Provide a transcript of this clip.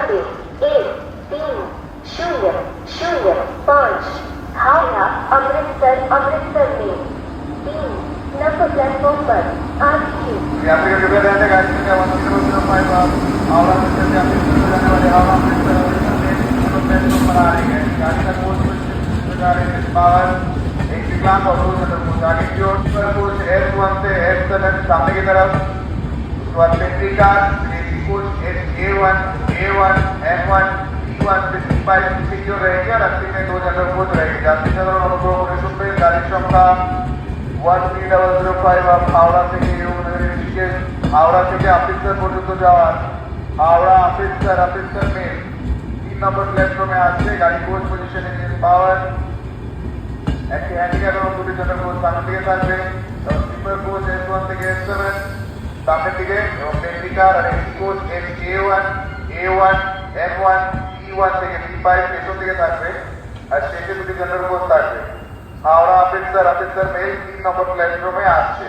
नब्बे 13005 हावड़ा अमृतसर अमृतसर में 3 number platform पर आरसी। यात्री का कृपया ध्यान दें, गाड़ी संख्या 1005 हावड़ा से अमृतसर में जाने वाले हावड़ा अमृतसर प्लेटफॉर्म पर आ रही है। गाड़ी का कोच पावर एक विकलांग और दो जनरल कोच। आगे की ओर पर कोच S1 से S7 सामने की तरफ, उसके बाद petri car coach A1 M1 E1 से C5 की ओर रहेगी और अस्सी में दो जनरल कोच रहेगी। यात्री जनरल अनुग्रह করে শুনবেন, গাড়ির সংখ্যা 13005 হাওড়া থেকে ঋষিকেশ, হাওড়া থেকে অমৃতসর পর্যন্ত যাওয়ার হাওড়া অমৃতসর মেল 3 নম্বর প্ল্যাটফর্মে আসছে। গাড়ি কোচ পজিশনে পাওয়ার একটি হ্যান্ডিক্যাপ এবং দুটি জনের কোচ সামনের দিকে থাকবে এবং স্লিপার কোচ S1 থেকে S7 সামনের দিকে এবং পেন্টি কার আর AC coach A1 M1 E1 থেকে C5 পেছন দিকে থাকবে আর শেষে দুটি জনের কোচ থাকবে। হাওড়া অমৃতসর মেল 3 নম্বর প্ল্যাটফর্মে আসছে।